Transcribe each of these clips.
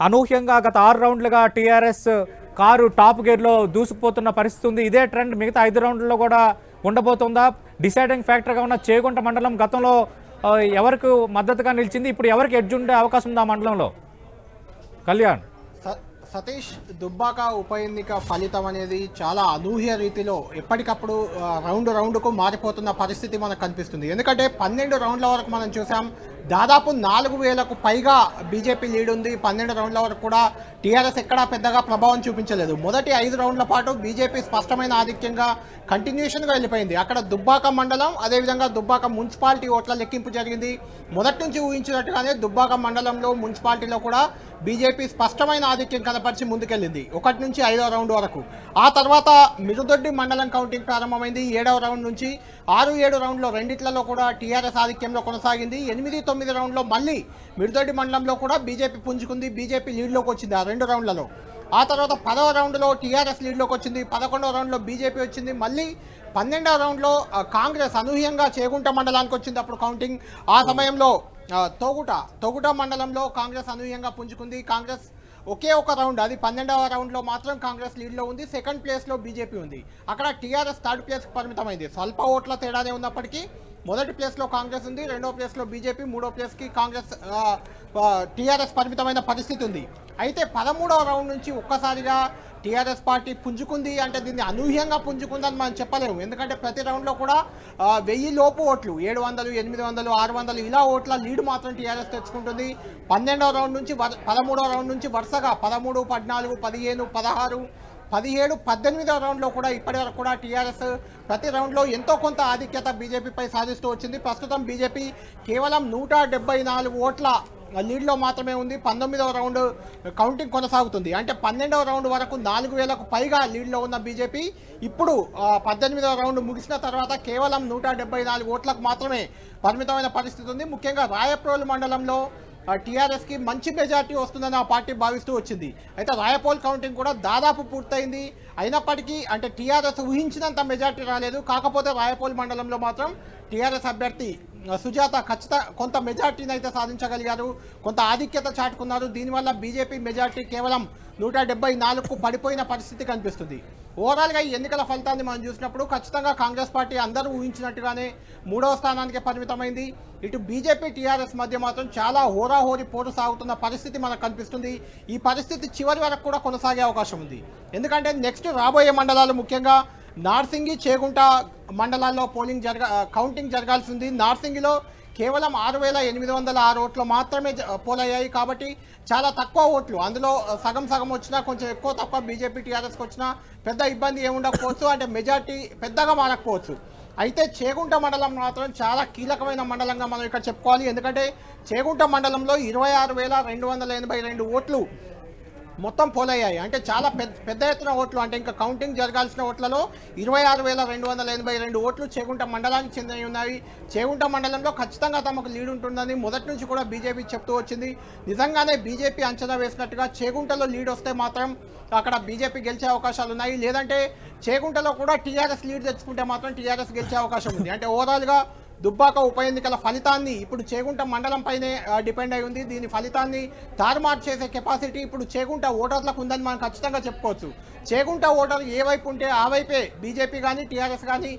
అనూహ్యంగా గత 6 రౌండ్లుగా TRS car top గేర్లో దూసుకుపోతున్న పరిస్థితి ఉంది. ఇదే ట్రెండ్ మిగతా 5 రౌండ్లలో కూడా ఉండబోతుందా? డిసైడింగ్ ఫ్యాక్టర్గా ఉన్న చేగుంట మండలం గతంలో ఎవరికి మద్దతుగా నిలిచింది, ఇప్పుడు ఎవరికి ఎడ్జ్ ఉండే అవకాశం ఉంది ఆ మండలంలో? కళ్యాణ్, సతీష్, దుబ్బాక ఉప ఎన్నిక ఫలితం అనేది చాలా అనూహ్య రీతిలో ఎప్పటికప్పుడు రౌండ్కు మారిపోతున్న పరిస్థితి మనకు కనిపిస్తుంది. ఎందుకంటే 12 రౌండ్ల వరకు మనం చూసాం, దాదాపు 4000కు పైగా బీజేపీ లీడ్ ఉంది. 12 రౌండ్ల వరకు కూడా టీఆర్ఎస్ ఎక్కడా పెద్దగా ప్రభావం చూపించలేదు. మొదటి 5 రౌండ్ల పాటు బీజేపీ స్పష్టమైన ఆధిక్యంగా కంటిన్యూషన్గా వెళ్ళిపోయింది. అక్కడ దుబ్బాక మండలం, అదేవిధంగా దుబ్బాక మున్సిపాలిటీ ఓట్ల లెక్కింపు జరిగింది. మొదటి నుంచి ఊహించినట్టుగానే దుబ్బాక మండలంలో మున్సిపాలిటీలో కూడా బీజేపీ స్పష్టమైన ఆధిక్యం కనపరిచి ముందుకెళ్ళింది 1 నుంచి 5వ రౌండ్ వరకు. ఆ తర్వాత మిరుదొడ్డి మండలం కౌంటింగ్ ప్రారంభమైంది. 7వ రౌండ్ నుంచి 6, 7 రౌండ్లో రెండిట్లలో కూడా టీఆర్ఎస్ ఆధిక్యంలో కొనసాగింది. 8, 9 రౌండ్లో మళ్ళీ మిరుదొడ్డి మండలంలో కూడా బీజేపీ పుంజుకుంది. బీజేపీ లీడ్లోకి వచ్చింది ఆ 2 రౌండ్లలో. ఆ తర్వాత 10వ రౌండ్లో టీఆర్ఎస్ లీడ్లోకి వచ్చింది. 11వ రౌండ్లో బీజేపీ వచ్చింది. మళ్ళీ 12వ రౌండ్లో కాంగ్రెస్ అనూహ్యంగా చేగుంట మండలానికి వచ్చింది. అప్పుడు కౌంటింగ్ ఆ సమయంలో తొగుట మండలంలో కాంగ్రెస్ అనూహ్యంగా పుంజుకుంది. కాంగ్రెస్ ఒకే ఒక రౌండ్, అది 12వ రౌండ్లో మాత్రం కాంగ్రెస్ లీడ్లో ఉంది. సెకండ్ ప్లేస్లో బీజేపీ ఉంది. అక్కడ టీఆర్ఎస్ థర్డ్ ప్లేస్కి పరిమితమైంది. స్వల్ప ఓట్ల తేడానే ఉన్నప్పటికీ మొదటి ప్లేస్లో కాంగ్రెస్ ఉంది, 2వ ప్లేస్లో బీజేపీ, 3వ ప్లేస్కి కాంగ్రెస్ టీఆర్ఎస్ పరిమితమైన పరిస్థితి ఉంది. అయితే 13వ రౌండ్ నుంచి ఒక్కసారిగా టీఆర్ఎస్ పార్టీ పుంజుకుంది అంటే దీన్ని అనూహ్యంగా పుంజుకుందని మనం చెప్పలేము. ఎందుకంటే ప్రతి రౌండ్లో కూడా 1000 లోపు ఓట్లు, 700, 800, 600 ఇలా ఓట్ల లీడ్ మాత్రం టీఆర్ఎస్ తెచ్చుకుంటుంది. 12వ రౌండ్ నుంచి 13వ రౌండ్ నుంచి వరుసగా 13, 14, 15, 16, 17, 18వ రౌండ్లో కూడా ఇప్పటివరకు కూడా టీఆర్ఎస్ ప్రతి రౌండ్లో ఎంతో కొంత ఆధిక్యత బీజేపీపై సాధిస్తూ వచ్చింది. ప్రస్తుతం బీజేపీ కేవలం 174 ఓట్ల లీడ్లో మాత్రమే ఉంది. 19వ రౌండ్ కౌంటింగ్ కొనసాగుతుంది. అంటే 12వ రౌండ్ వరకు 4000కు పైగా లీడ్లో ఉన్న బీజేపీ ఇప్పుడు 18వ రౌండ్ ముగిసిన తర్వాత కేవలం 174 ఓట్లకు మాత్రమే పరిమితమైన పరిస్థితి ఉంది. ముఖ్యంగా రాయప్రోలు మండలంలో టీఆర్ఎస్కి మంచి మెజార్టీ వస్తుందని ఆ పార్టీ భావిస్తూ వచ్చింది. అయితే రాయపోల్ కౌంటింగ్ కూడా దాదాపు పూర్తయింది. అయినప్పటికీ అంటే టీఆర్ఎస్ ఊహించినంత మెజార్టీ రాలేదు. కాకపోతే రాయపోల్ మండలంలో మాత్రం టీఆర్ఎస్ అభ్యర్థి సుజాత కొంత మెజార్టీని అయితే సాధించగలిగారు, కొంత ఆధిక్యత చాటుకున్నారు. దీనివల్ల బీజేపీ మెజార్టీ కేవలం 174కు పడిపోయిన పరిస్థితి కనిపిస్తుంది. ఓవరాల్గా ఈ ఎన్నికల ఫలితాన్ని మనం చూసినప్పుడు ఖచ్చితంగా కాంగ్రెస్ పార్టీ అందరూ ఊహించినట్టుగానే 3వ స్థానానికి పరిమితమైంది. ఇటు బీజేపీ టీఆర్ఎస్ మధ్య మాత్రం చాలా హోరాహోరీ పోరు సాగుతున్న పరిస్థితి మనకు కనిపిస్తుంది. ఈ పరిస్థితి చివరి వరకు కూడా కొనసాగే అవకాశం ఉంది. ఎందుకంటే నెక్స్ట్ రాబోయే మండలాలు ముఖ్యంగా నార్సింగి, చేగుంట మండలాల్లో కౌంటింగ్ జరగాల్సి ఉంది. నార్సింగిలో కేవలం 6806 ఓట్లు మాత్రమే పోలయ్యాయి. కాబట్టి చాలా తక్కువ ఓట్లు, అందులో సగం వచ్చినా కొంచెం ఎక్కువ తక్కువ బీజేపీ టీఆర్ఎస్కి వచ్చినా పెద్ద ఇబ్బంది ఏముండకపోవచ్చు, అంటే మెజార్టీ పెద్దగా మారకపోవచ్చు. అయితే చేగుంట మండలం మాత్రం చాలా కీలకమైన మండలంగా మనం ఇక్కడ చెప్పుకోవాలి. ఎందుకంటే చేగుంట మండలంలో 26,282 ఓట్లు మొత్తం పోలయ్యాయి. అంటే చాలా పెద్ద ఎత్తున ఓట్లు, అంటే ఇంకా కౌంటింగ్ జరగాల్సిన ఓట్లలో 26,282 ఓట్లు చేగుంట మండలానికి చెందినవి ఉన్నాయి. చేగుంట మండలంలో ఖచ్చితంగా తమకు లీడ్ ఉంటుందని మొదటి నుంచి కూడా బీజేపీ చెప్తూ వచ్చింది. నిజంగానే బీజేపీ అంచనా వేసినట్టుగా చేగుంటలో లీడ్ వస్తే మాత్రం అక్కడ బీజేపీ గెలిచే అవకాశాలు ఉన్నాయి. లేదంటే చేగుంటలో కూడా టీఆర్ఎస్ లీడ్ తెచ్చుకుంటే మాత్రం టీఆర్ఎస్ గెలిచే అవకాశం ఉంది. అంటే ఓవరాల్గా దుబ్బాక ఉప ఎన్నికల ఫలితాన్ని ఇప్పుడు చేగుంట మండలం పైనే డిపెండ్ అయి ఉంది. దీని ఫలితాన్ని తారుమారు చేసే కెపాసిటీ ఇప్పుడు చేగుంట ఓటర్లకు ఉందని మనం ఖచ్చితంగా చెప్పుకోవచ్చు. చేగుంట ఓటర్ ఏ వైపు ఉంటే ఆ వైపే బీజేపీ కానీ టీఆర్ఎస్ కానీ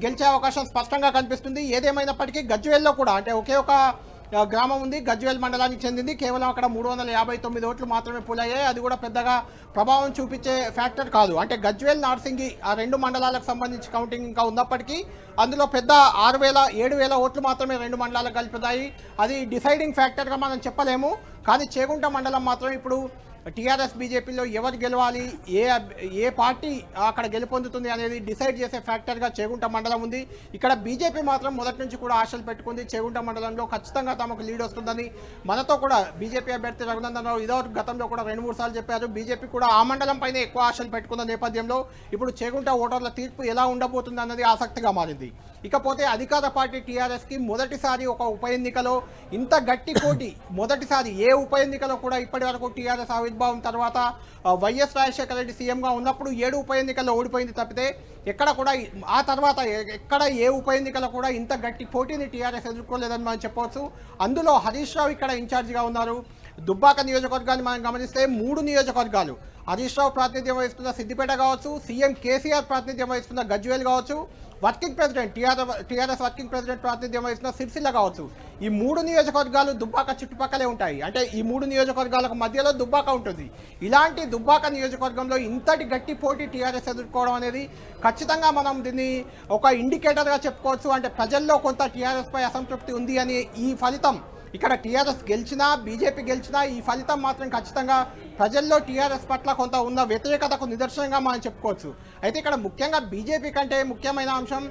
గెలిచే అవకాశం స్పష్టంగా కనిపిస్తుంది. ఏదేమైనప్పటికీ గజ్వేల్లో కూడా అంటే ఒకే ఒక గ్రామం ఉంది, గజ్వేల్ మండలానికి చెందింది. కేవలం అక్కడ 359 ఓట్లు మాత్రమే పోలయ్యాయి. అది కూడా పెద్దగా ప్రభావం చూపించే ఫ్యాక్టర్ కాదు. అంటే గజ్వేల్, నార్సింగి ఆ 2 మండలాలకు సంబంధించి కౌంటింగ్ ఇంకా ఉన్నప్పటికీ అందులో పెద్ద 7,000 ఓట్లు మాత్రమే 2 మండలాలకు కలిపినాయి. అది డిసైడింగ్ ఫ్యాక్టర్గా మనం చెప్పలేము. కానీ చేగుంట మండలం మాత్రం ఇప్పుడు టీఆర్ఎస్ బీజేపీలో ఎవరు గెలవాలి, ఏ పార్టీ అక్కడ గెలుపొందుతుంది అనేది డిసైడ్ చేసే ఫ్యాక్టర్గా చేగుంట మండలం ఉంది. ఇక్కడ బీజేపీ మాత్రం మొదటి నుంచి కూడా ఆశలు పెట్టుకుంది. చేగుంట మండలంలో ఖచ్చితంగా తమకు లీడ్ వస్తుందని మనతో కూడా బీజేపీ అభ్యర్థి రఘునందన్ రావు ఇదో గతంలో కూడా 2-3 సార్లు చెప్పారు. బీజేపీ కూడా ఆ మండలం పైన ఎక్కువ ఆశలు పెట్టుకున్న నేపథ్యంలో ఇప్పుడు చేగుంట ఓటర్ల తీర్పు ఎలా ఉండబోతుంది అన్నది ఆసక్తిగా మారింది. ఇకపోతే అధికార పార్టీ టీఆర్ఎస్కి మొదటిసారి ఒక ఉప ఎన్నికలో ఇంత గట్టి పోటీ, మొదటిసారి ఏ ఉప ఎన్నికలో కూడా ఇప్పటి వరకు టీఆర్ఎస్ ఆవిర్భావం తర్వాత వైఎస్ రాజశేఖర రెడ్డి సీఎంగా ఉన్నప్పుడు 7 ఉప ఎన్నికల్లో ఓడిపోయింది తప్పితే ఎక్కడ కూడా ఆ తర్వాత ఎక్కడ ఏ ఉప ఎన్నికలో కూడా ఇంత గట్టి పోటీని టీఆర్ఎస్ ఎదుర్కోలేదని మనం చెప్పవచ్చు. అందులో హరీష్ రావు ఇక్కడ ఇన్ఛార్జిగా ఉన్నారు. దుబ్బాక నియోజకవర్గాన్ని మనం గమనిస్తే 3 నియోజకవర్గాలు హరీష్ రావు ప్రాతినిధ్యం వహిస్తున్న సిద్దిపేట కావచ్చు, సీఎం కేసీఆర్ ప్రాతినిధ్యం వహిస్తున్న గజ్వేల్ కావచ్చు, working president TRS working president ప్రాతినిధ్యం వహిస్తున్న సిరిసిల్ల కావచ్చు. ఈ 3 నియోజకవర్గాలు దుబ్బాక చుట్టుపక్కలే ఉంటాయి. అంటే ఈ 3 నియోజకవర్గాలకు మధ్యలో దుబ్బాక ఉంటుంది. ఇలాంటి దుబ్బాక నియోజకవర్గంలో ఇంతటి గట్టి పోటీ టీఆర్ఎస్ ఎదుర్కోవడం అనేది ఖచ్చితంగా మనం దీన్ని ఒక ఇండికేటర్గా చెప్పుకోవచ్చు. అంటే ప్రజల్లో కొంత టీఆర్ఎస్ పై అసంతృప్తి ఉంది అని ఈ ఫలితం ఇక్కడ టీఆర్ఎస్ గెలిచినా బీజేపీ గెలిచినా ఈ ఫలితం మాత్రం ఖచ్చితంగా ప్రజల్లో టీఆర్ఎస్ పట్ల కొంత ఉన్న వ్యతిరేకతకు నిదర్శనంగా మనం చెప్పుకోవచ్చు. అయితే ఇక్కడ ముఖ్యంగా బీజేపీ కంటే ముఖ్యమైన అంశం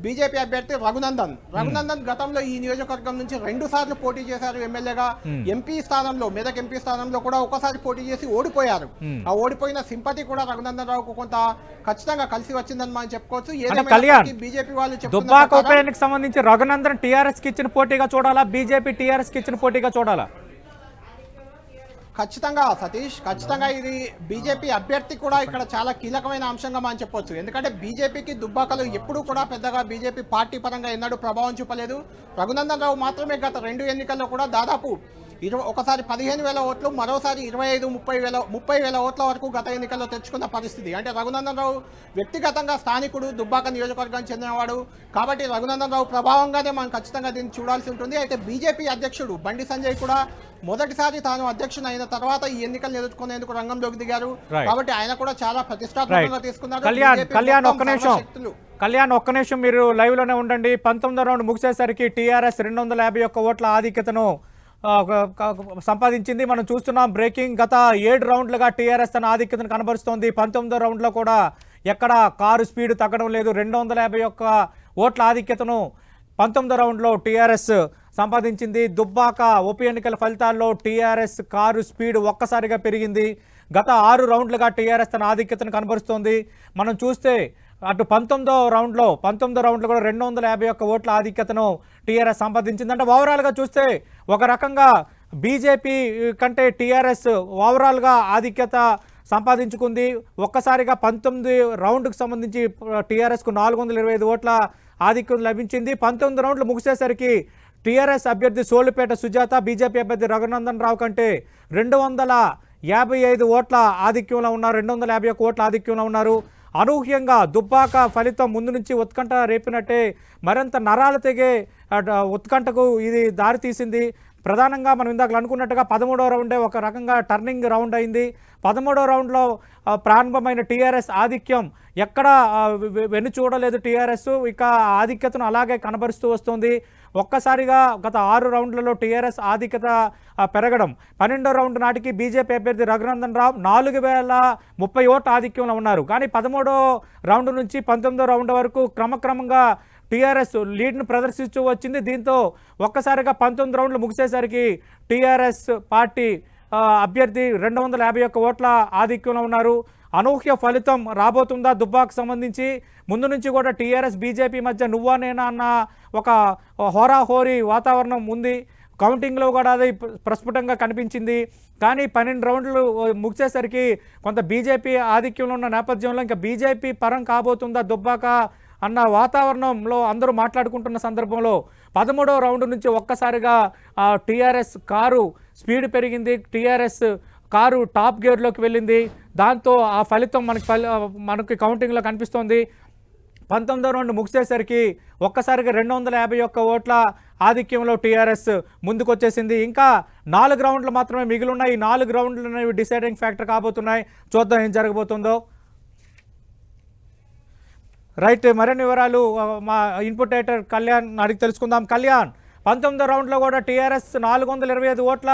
బీజేపీ అభ్యర్థి రఘునందన్ గతంలో ఈ నియోజకవర్గం నుంచి 2 సార్లు పోటీ చేశారు ఎమ్మెల్యేగా. ఎంపీ స్థానంలో మెదక్ ఎంపీ స్థానంలో కూడా ఒకసారి పోటీ చేసి ఓడిపోయారు. ఆ ఓడిపోయిన సింపతి కూడా రఘునందన్ రావుకు కొంత ఖచ్చితంగా కలిసి వచ్చిందని మనం చెప్పుకోవచ్చు. ఏదైనా బీజేపీ వాళ్ళు దుబ్బాక ఉప ఎన్నికకు సంబంధించి రఘునందన్ టీఆర్ఎస్ కి ఇచ్చిన పోటీగా చూడాలా, బీజేపీ టీఆర్ఎస్ కి ఇచ్చిన పోటీగా చూడాలా? ఖచ్చితంగా సతీష్, ఖచ్చితంగా ఇది బీజేపీ అభ్యర్థి కూడా ఇక్కడ చాలా కీలకమైన అంశంగా మనం చెప్పొచ్చు. ఎందుకంటే బీజేపీకి దుబ్బాకలు ఎప్పుడూ కూడా పెద్దగా బీజేపీ పార్టీ పరంగా ఎన్నడూ ప్రభావం చూపలేదు. రఘునందన్ రావు మాత్రమే గత 2 ఎన్నికల్లో కూడా దాదాపు ఒకసారి 15,000 ఓట్లు, మరోసారి 25,000-30,000 ఓట్ల వరకు గత ఎన్నికల్లో తెచ్చుకున్న పరిస్థితి. అంటే రఘునందన్ రావు వ్యక్తిగతంగా స్థానికుడు, దుబ్బాక నియోజకవర్గానికి చెందినవాడు కాబట్టి రఘునందన్ రావు ప్రభావంగానే మనం ఖచ్చితంగా దీన్ని చూడాల్సి ఉంటుంది. అయితే బీజేపీ అధ్యక్షుడు బండి సంజయ్ కూడా మొదటిసారి తాను అధ్యక్షుడు అయిన తర్వాత ఈ ఎన్నికలు ఎదుర్కొనేందుకు రంగంలోకి దిగారు. కాబట్టి ఆయన కూడా చాలా ప్రతిష్టాత్మకంగా తీసుకున్నారు. కళ్యాణ్ ఒక్క నిమిషం మీరు లైవ్ లోనే ఉండండి. 19వ రౌండ్ ముగిసేసరికి టీఆర్ఎస్ 251 ఓట్ల ఆధిక్యతను సంపాదించింది. మనం చూస్తున్నాం బ్రేకింగ్. గత 7 రౌండ్లుగా టీఆర్ఎస్ తన ఆధిక్యతను కనబరుస్తోంది. 19వ రౌండ్లో కూడా ఎక్కడ కారు స్పీడ్ తగ్గడం లేదు. 251 ఓట్ల ఆధిక్యతను 19వ రౌండ్లో టీఆర్ఎస్ సంపాదించింది. దుబ్బాక ఉప ఎన్నికల ఫలితాల్లో టీఆర్ఎస్ కారు స్పీడ్ ఒక్కసారిగా పెరిగింది. గత 6 రౌండ్లుగా టీఆర్ఎస్ తన ఆధిక్యతను కనబరుస్తోంది. మనం చూస్తే అటు 19వ రౌండ్లో కూడా 251 ఓట్ల ఆధిక్యతను టీఆర్ఎస్ సంపాదించింది. అంటే ఓవరాల్గా చూస్తే ఒక రకంగా బీజేపీ కంటే టీఆర్ఎస్ ఓవరాల్గా ఆధిక్యత సంపాదించుకుంది. ఒక్కసారిగా 19 రౌండ్కి సంబంధించి టీఆర్ఎస్కు 425 ఓట్ల ఆధిక్యం లభించింది. 19 రౌండ్లు ముగిసేసరికి టీఆర్ఎస్ అభ్యర్థి సోలిపేట సుజాత, బీజేపీ అభ్యర్థి రఘునందన్ రావు కంటే 255 ఓట్ల ఆధిక్యంలో ఉన్నారు. 251 ఓట్ల ఆధిక్యంలో ఉన్నారు. అనూహ్యంగా దుబ్బాక ఫలితం ముందు నుంచి ఉత్కంఠ రేపినట్టే మరింత నరాలు తెగే ఉత్కంఠకు ఇది దారితీసింది. ప్రధానంగా మనం ఇందాక అనుకున్నట్టుగా 13వ రౌండే ఒక రకంగా టర్నింగ్ రౌండ్ అయింది. 13వ రౌండ్లో ప్రారంభమైన టీఆర్ఎస్ ఆధిక్యం ఎక్కడా వెన్ను చూడలేదు. టీఆర్ఎస్ ఇక ఆధిక్యతను అలాగే కనబరుస్తూ వస్తుంది. ఒక్కసారిగా గత 6 రౌండ్లలో టీఆర్ఎస్ ఆధిక్యత పెరగడం, 12వ రౌండ్ నాటికి బీజేపీ అభ్యర్థి రఘునందన్ రావు 4,030 ఓట్ల ఆధిక్యంలో ఉన్నారు. కానీ 13వ రౌండ్ నుంచి 19వ రౌండ్ వరకు క్రమక్రమంగా టీఆర్ఎస్ లీడ్ను ప్రదర్శిస్తూ వచ్చింది. దీంతో ఒక్కసారిగా 19 రౌండ్లు ముగిసేసరికి టీఆర్ఎస్ పార్టీ అభ్యర్థి 251 ఓట్ల ఆధిక్యంలో ఉన్నారు. అనూహ్య ఫలితం రాబోతుందా దుబ్బాకు సంబంధించి? ముందు నుంచి కూడా టీఆర్ఎస్ బీజేపీ మధ్య నువ్వా నేనా అన్న ఒక హోరాహోరీ వాతావరణం ఉంది. కౌంటింగ్లో కూడా అది ప్రస్ఫుటంగా కనిపించింది. కానీ 12 రౌండ్లు ముగిసేసరికి కొంత బీజేపీ ఆధిక్యంలో ఉన్న నేపథ్యంలో ఇంకా బీజేపీ పరం కాబోతుందా దుబ్బాక అన్న వాతావరణంలో అందరూ మాట్లాడుకుంటున్న సందర్భంలో 13వ రౌండ్ నుంచి ఒక్కసారిగా టీఆర్ఎస్ కారు స్పీడ్ పెరిగింది. టీఆర్ఎస్ కారు టాప్ గేర్లోకి వెళ్ళింది. దాంతో ఆ ఫలితం మనకి కౌంటింగ్లో కనిపిస్తోంది. 19వ రౌండ్ ముగిసేసరికి ఒక్కసారిగా 251 ఓట్ల ఆధిక్యంలో టీఆర్ఎస్ ముందుకొచ్చేసింది. ఇంకా 4 రౌండ్లు మాత్రమే మిగిలిన్నాయి. ఈ 4 రౌండ్లు అనేవి డిసైడింగ్ ఫ్యాక్టర్ కాబోతున్నాయి. చూద్దాం ఏం జరగబోతుందో. రైట్, మరిన్ని వివరాలు మా ఇన్పుట్ ఎడిటర్ కళ్యాణ్ అడిగి తెలుసుకుందాం. కళ్యాణ్, 19వ రౌండ్లో కూడా టీఆర్ఎస్ 425 ఓట్ల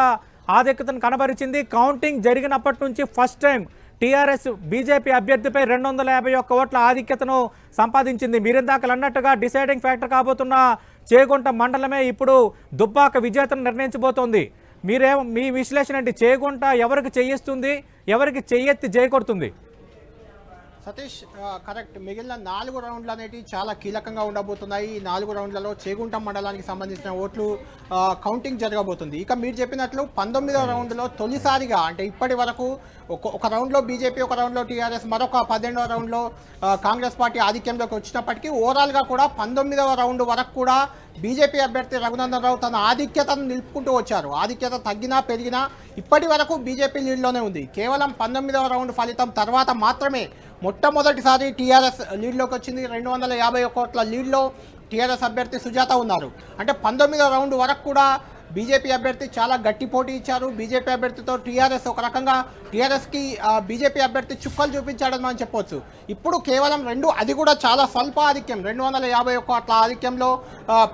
ఆధిక్యతను కనబరిచింది. కౌంటింగ్ జరిగినప్పటి నుంచి ఫస్ట్ టైం టీఆర్ఎస్ బీజేపీ అభ్యర్థిపై 251 ఓట్ల ఆధిక్యతను సంపాదించింది. మీరిందాకలు అన్నట్టుగా డిసైడింగ్ ఫ్యాక్టర్ కాబోతున్న చేగుంట మండలమే ఇప్పుడు దుబ్బాక విజేతను నిర్ణయించబోతోంది. మీ విశ్లేషణ ఏంటి? చేగుంట ఎవరికి చెయ్యిస్తుంది, ఎవరికి చెయ్యెత్తి జై కొడుతుంది? సతీష్ కరెక్ట్. మిగిలిన 4 రౌండ్లు అనేవి చాలా కీలకంగా ఉండబోతున్నాయి. ఈ 4 రౌండ్లలో చేగుంటం మండలానికి సంబంధించిన ఓట్లు కౌంటింగ్ జరగబోతుంది. ఇక మీరు చెప్పినట్లు 19వ రౌండ్లో తొలిసారిగా అంటే ఇప్పటి వరకు ఒక రౌండ్లో బీజేపీ, ఒక రౌండ్లో టీఆర్ఎస్, మరొక 12వ రౌండ్లో కాంగ్రెస్ పార్టీ ఆధిక్యంలోకి వచ్చినప్పటికీ ఓవరాల్గా కూడా 19వ రౌండ్ వరకు కూడా బీజేపీ అభ్యర్థి రఘునందన్ రావు తన ఆధిక్యతను నిలుపుకుంటూ వచ్చారు. ఆధిక్యత తగ్గినా పెరిగినా ఇప్పటి వరకు బీజేపీ లీడ్లోనే ఉంది. కేవలం 19వ రౌండ్ ఫలితం తర్వాత మాత్రమే మొట్టమొదటిసారి టీఆర్ఎస్ లీడ్లోకి వచ్చింది. 251 కోట్ల లీడ్లో టీఆర్ఎస్ అభ్యర్థి సుజాత ఉన్నారు. అంటే 19వ రౌండ్ వరకు కూడా బీజేపీ అభ్యర్థి చాలా గట్టి పోటీ ఇచ్చారు. బీజేపీ అభ్యర్థితో టీఆర్ఎస్ ఒక రకంగా టీఆర్ఎస్కి బీజేపీ అభ్యర్థి చుక్కలు చూపించాడని మనం చెప్పొచ్చు. ఇప్పుడు కేవలం అది కూడా చాలా స్వల్ప ఆధిక్యం, 251 కోట్ల ఆధిక్యంలో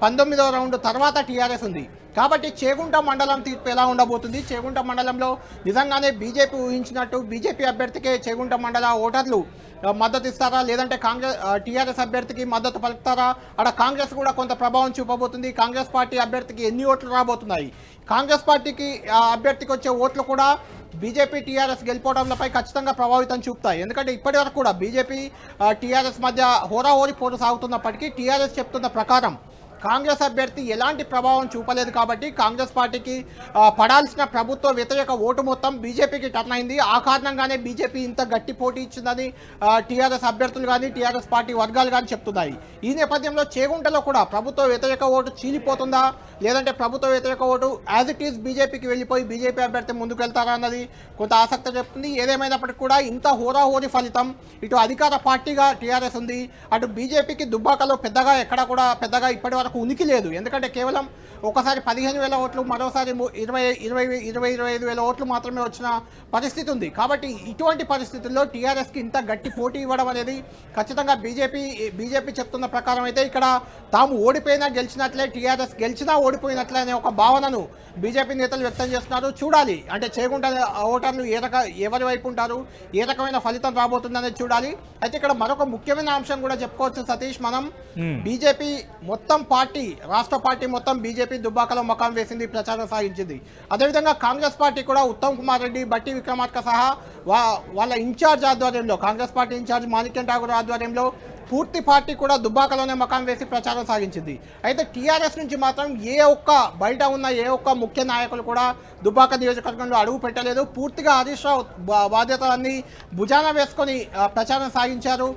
19వ రౌండ్ తర్వాత టీఆర్ఎస్ ఉంది. కాబట్టి చేగుంట మండలం తీర్పు ఎలా ఉండబోతుంది? చేగుంట మండలంలో నిజంగానే బీజేపీ ఊహించినట్టు బీజేపీ అభ్యర్థికే చేగుంట మండల ఓటర్లు మద్దతు ఇస్తారా, లేదంటే టీఆర్ఎస్ అభ్యర్థికి మద్దతు పలుకుతారా? అక్కడ కాంగ్రెస్ కూడా కొంత ప్రభావం చూపబోతుంది. కాంగ్రెస్ పార్టీ అభ్యర్థికి ఎన్ని ఓట్లు రాబోతున్నాయి? కాంగ్రెస్ పార్టీకి అభ్యర్థికి వచ్చే ఓట్లు కూడా బీజేపీ టీఆర్ఎస్ గెలిపోవడంపై ఖచ్చితంగా ప్రభావితం చూపుతాయి. ఎందుకంటే ఇప్పటి వరకు కూడా బీజేపీ టీఆర్ఎస్ మధ్య హోరాహోరీ పోరు సాగుతున్నప్పటికీ టీఆర్ఎస్ చెప్తున్న ప్రకారం కాంగ్రెస్ అభ్యర్థి ఎలాంటి ప్రభావం చూపలేదు. కాబట్టి కాంగ్రెస్ పార్టీకి పడాల్సిన ప్రభుత్వ వ్యతిరేక ఓటు మొత్తం బీజేపీకి టర్న్ అయింది. ఆ కారణంగానే బీజేపీ ఇంత గట్టి పోటీ ఇచ్చిందని టీఆర్ఎస్ అభ్యర్థులు కానీ టీఆర్ఎస్ పార్టీ వర్గాలు కానీ చెప్తున్నాయి. ఈ నేపథ్యంలో చేగుంటలో కూడా ప్రభుత్వ వ్యతిరేక ఓటు చీలిపోతుందా, లేదంటే ప్రభుత్వ వ్యతిరేక ఓటు యాజ్ ఇట్ ఈజ్ బీజేపీకి వెళ్ళిపోయి బీజేపీ అభ్యర్థి ముందుకు వెళ్తారా అన్నది కొంత ఆసక్తి చెప్తుంది. ఏదేమైనప్పటికీ కూడా ఇంత హోరాహోరీ ఫలితం, ఇటు అధికార పార్టీగా టీఆర్ఎస్ ఉంది, అటు బీజేపీకి దుబ్బాకలో పెద్దగా ఇప్పటి వరకు ఉనికి లేదు. ఎందుకంటే కేవలం ఒకసారి 15,000 ఓట్లు, మరోసారి 25,000 ఓట్లు మాత్రమే వచ్చిన పరిస్థితి ఉంది. కాబట్టి ఇటువంటి పరిస్థితుల్లో టీఆర్ఎస్కి ఇంత గట్టి పోటీ ఇవ్వడం అనేది ఖచ్చితంగా బీజేపీ చెప్తున్న ప్రకారం అయితే ఇక్కడ తాము ఓడిపోయినా గెలిచినట్లే, టీఆర్ఎస్ గెలిచినా ఓడిపోయినట్లే అనే ఒక భావనను బీజేపీ నేతలు వ్యక్తం చేస్తున్నారు. చూడాలి అంటే చేగుంట ఓటర్లు ఎవరి వైపు ఉంటారు, ఏ రకమైన ఫలితం రాబోతుందనేది చూడాలి. అయితే ఇక్కడ మరొక ముఖ్యమైన అంశం కూడా చెప్పుకోవచ్చు సతీష్. మనం బీజేపీ మొత్తం రాష్ట్ర పార్టీ మొత్తం బీజేపీ దుబ్బాకలో మకాం వేసింది, ప్రచారం సాగించింది. అదేవిధంగా కాంగ్రెస్ పార్టీ కూడా ఉత్తమ్ కుమార్ రెడ్డి, బట్టి విక్రమార్క సహా వాళ్ళ ఇన్ఛార్జ్ ఆధ్వర్యంలో, కాంగ్రెస్ పార్టీ ఇన్ఛార్జ్ మాణిక్యం ఠాగూర్ ఆధ్వర్యంలో పూర్తి పార్టీ కూడా దుబ్బాకలోనే మకాం వేసి ప్రచారం సాగించింది. అయితే టీఆర్ఎస్ నుంచి మాత్రం బయట ఉన్న ఏ ఒక్క ముఖ్య నాయకులు కూడా దుబ్బాక నియోజకవర్గంలో అడుగు పెట్టలేదు. పూర్తిగా హరీష్ రావు బాధ్యతలన్నీ భుజాన వేసుకొని ప్రచారం సాగించారు.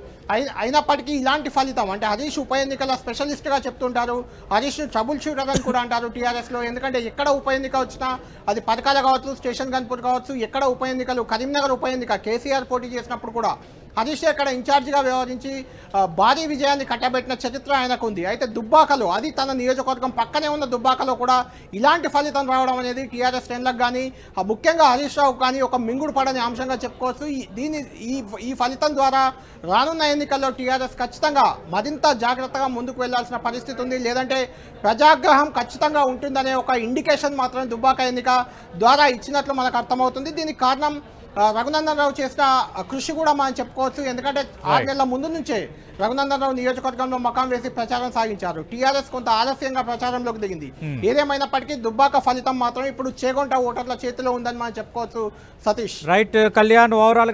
అయినప్పటికీ ఇలాంటి ఫలితం అంటే హరీష్ ఉప ఎన్నికల స్పెషలిస్ట్గా చెప్తుంటారు, హరీష్ను ట్రబుల్ షూటర్ అని కూడా అంటారు టీఆర్ఎస్లో. ఎందుకంటే ఎక్కడ ఉప ఎన్నిక వచ్చినా, అది పథకాల కావచ్చు, స్టేషన్ గన్పూర్ కావచ్చు, ఎక్కడ ఉప ఎన్నికలు, కరీంనగర్ ఉప ఎన్నిక కేసీఆర్ పోటీ చేసినప్పుడు కూడా హరీష్ అక్కడ ఇన్ఛార్జిగా వ్యవహరించి భారీ విజయాన్ని కట్టబెట్టిన చరిత్ర ఆయనకు ఉంది. అయితే దుబ్బాకలో, అది తన నియోజకవర్గం పక్కనే ఉన్న దుబ్బాకలో కూడా ఇలాంటి ఫలితం రావడం అనేది టీఆర్ఎస్ శ్రేణులకు కానీ ముఖ్యంగా హరీష్ రావు కానీ ఒక మింగుడు పడని అంశంగా చెప్పుకోవచ్చు. ఈ ఫలితం ద్వారా రానున్న ఎన్నికల్లో టీఆర్ఎస్ ఖచ్చితంగా మరింత జాగ్రత్తగా ముందుకు వెళ్లాల్సిన పరిస్థితి ఉంది. లేదంటే ప్రజాగ్రహం ఖచ్చితంగా ఉంటుందనే ఒక ఇండికేషన్ మాత్రం దుబ్బాక ఎన్నిక ద్వారా ఇచ్చినట్లు మనకు అర్థమవుతుంది. దీనికి కారణం రఘునందన్ రావు చేసిన కృషి కూడా మనం చెప్పుకోవచ్చు. ఎందుకంటే 6 నెలల ముందు నుంచే రఘునందన్ రావు నియోజకవర్గంలో మకాం వేసి ప్రచారం సాగించారు. టీఆర్ఎస్ కొంత ఆలస్యంగా ప్రచారంలోకి దిగింది. ఏదేమైనప్పటికీ దుబ్బాక ఫలితం మాత్రం ఇప్పుడు చేగుంట ఓటర్ల చేతిలో ఉందని మనం చెప్పుకోవచ్చు సతీష్. Right Kalyan, overall